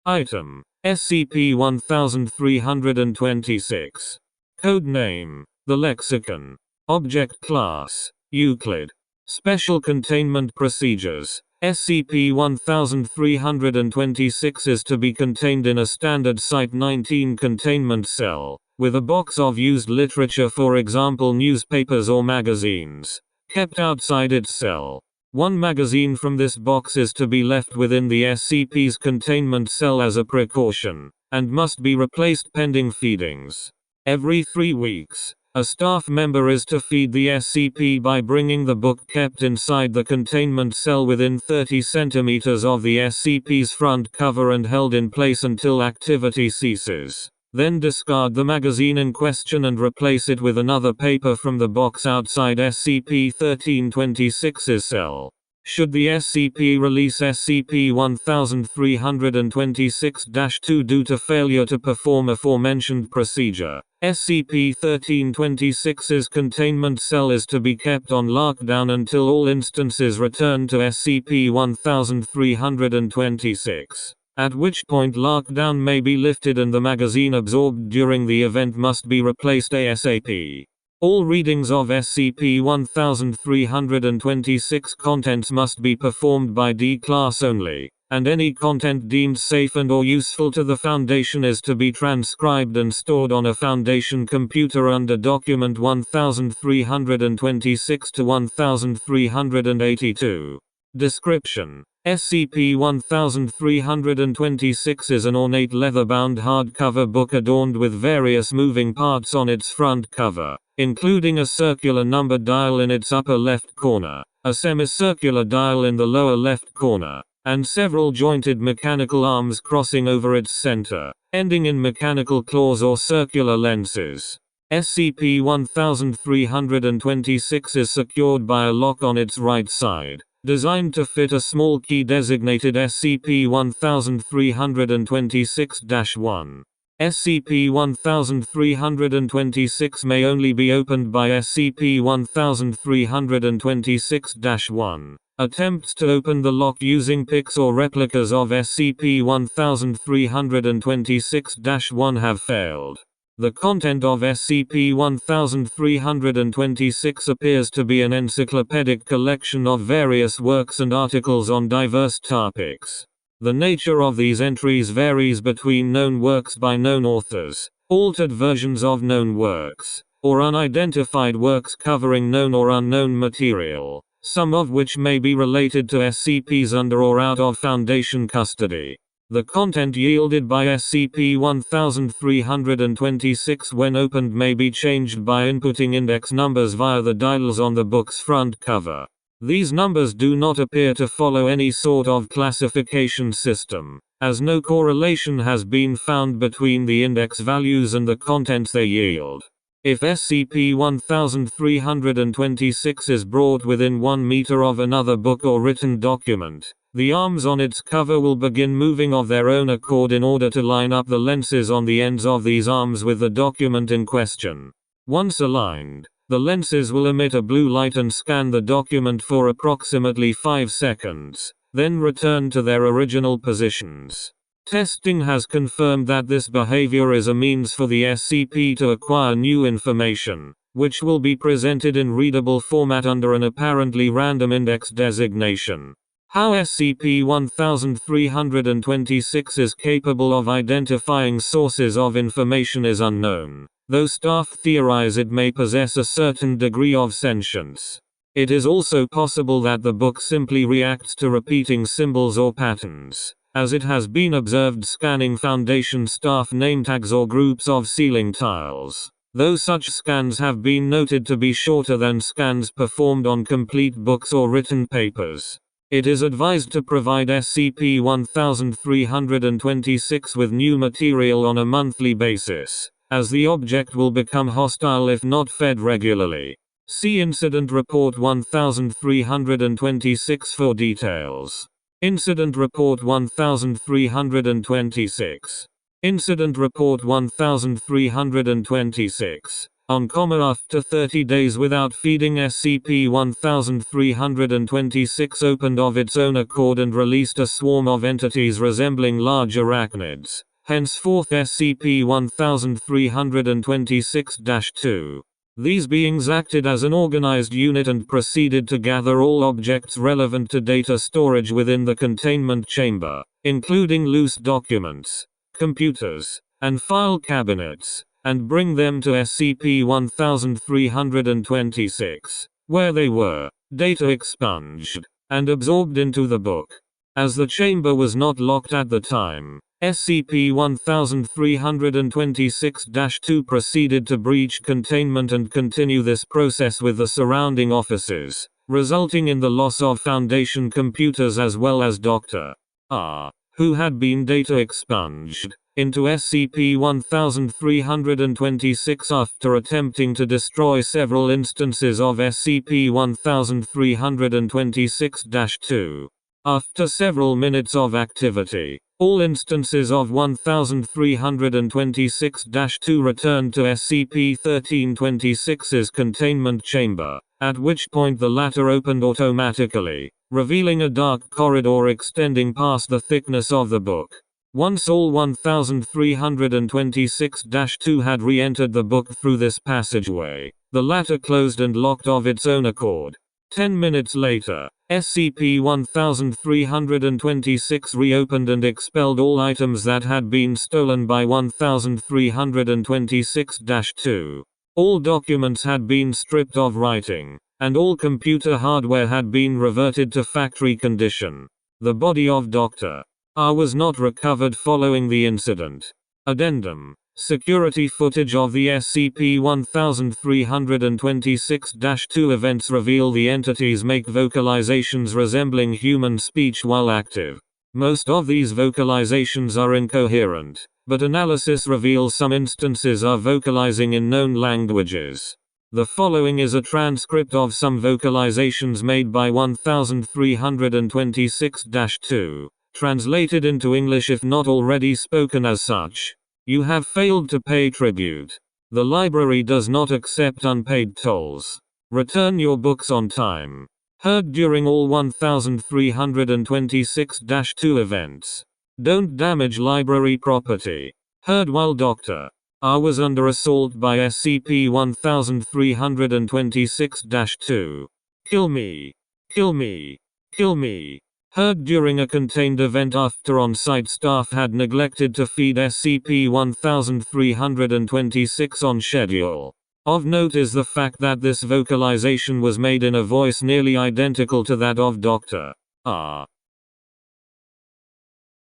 Item: SCP-1326. Code name: the Lexicon. Object class: Euclid. Special containment procedures: SCP-1326 is to be contained in a standard Site-19 containment cell, with a box of used literature, for example newspapers or magazines, kept outside its cell. One magazine from this box is to be left within the SCP's containment cell as a precaution, and must be replaced pending feedings. Every 3 weeks, a staff member is to feed the SCP by bringing the book kept inside the containment cell within 30 centimeters of the SCP's front cover and held in place until activity ceases. Then discard the magazine in question and replace it with another paper from the box outside SCP-1326's cell. Should the SCP release SCP-1326-2 due to failure to perform aforementioned procedure, SCP-1326's containment cell is to be kept on lockdown until all instances return to SCP-1326. At which point lockdown may be lifted and the magazine absorbed during the event must be replaced ASAP. All readings of SCP-1326 contents must be performed by D-Class only, and any content deemed safe and/or useful to the Foundation is to be transcribed and stored on a Foundation computer under Document 1326 to 1382. Description: SCP-1326 is an ornate leather-bound hardcover book adorned with various moving parts on its front cover, including a circular number dial in its upper left corner, a semicircular dial in the lower left corner, and several jointed mechanical arms crossing over its center, ending in mechanical claws or circular lenses. SCP-1326 is secured by a lock on its right side, designed to fit a small key designated SCP-1326-1. SCP-1326 may only be opened by SCP-1326-1. Attempts to open the lock using picks or replicas of SCP-1326-1 have failed. The content of SCP-1326 appears to be an encyclopedic collection of various works and articles on diverse topics. The nature of these entries varies between known works by known authors, altered versions of known works, or unidentified works covering known or unknown material, some of which may be related to SCPs under or out of Foundation custody. The content yielded by SCP-1326 when opened may be changed by inputting index numbers via the dials on the book's front cover. These numbers do not appear to follow any sort of classification system, as no correlation has been found between the index values and the contents they yield. If SCP-1326 is brought within 1 meter of another book or written document, the arms on its cover will begin moving of their own accord in order to line up the lenses on the ends of these arms with the document in question. Once aligned, the lenses will emit a blue light and scan the document for approximately 5 seconds, then return to their original positions. Testing has confirmed that this behavior is a means for the SCP to acquire new information, which will be presented in readable format under an apparently random index designation. How SCP-1326 is capable of identifying sources of information is unknown, though staff theorize it may possess a certain degree of sentience. It is also possible that the book simply reacts to repeating symbols or patterns, as it has been observed scanning Foundation staff name tags or groups of ceiling tiles, though such scans have been noted to be shorter than scans performed on complete books or written papers. It is advised to provide SCP-1326 with new material on a monthly basis, as the object will become hostile if not fed regularly. See Incident Report 1326 for details. Incident Report 1326. Incident Report 1326. On after 30 days without feeding, SCP-1326 opened of its own accord and released a swarm of entities resembling large arachnids, henceforth SCP-1326-2. These beings acted as an organized unit and proceeded to gather all objects relevant to data storage within the containment chamber, including loose documents, computers, and file cabinets, and bring them to SCP-1326, where they were data expunged and absorbed into the book. As the chamber was not locked at the time, SCP-1326-2 proceeded to breach containment and continue this process with the surrounding offices, resulting in the loss of Foundation computers as well as Dr. R, who had been data expunged into SCP-1326 after attempting to destroy several instances of SCP-1326-2. After several minutes of activity, all instances of 1326-2 returned to SCP-1326's containment chamber, at which point the latter opened automatically, revealing a dark corridor extending past the thickness of the book. Once all 1326-2 had re-entered the book through this passageway, the latter closed and locked of its own accord. 10 minutes later, SCP-1326 reopened and expelled all items that had been stolen by 1326-2. All documents had been stripped of writing, and all computer hardware had been reverted to factory condition. The body of Dr. R was not recovered following the incident. Addendum: security footage of the SCP-1326-2 events reveal the entities make vocalizations resembling human speech while active. Most of these vocalizations are incoherent, but analysis reveals some instances are vocalizing in known languages. The following is a transcript of some vocalizations made by 1326-2. Translated into English if not already spoken as such. You have failed to pay tribute. The library does not accept unpaid tolls. Return your books on time. Heard during all 1326-2 events. Don't damage library property. Heard while Dr. R was under assault by SCP-1326-2. Kill me. Kill me. Kill me. Heard during a contained event after on-site staff had neglected to feed SCP-1326 on schedule. Of note is the fact that this vocalization was made in a voice nearly identical to that of Dr. R.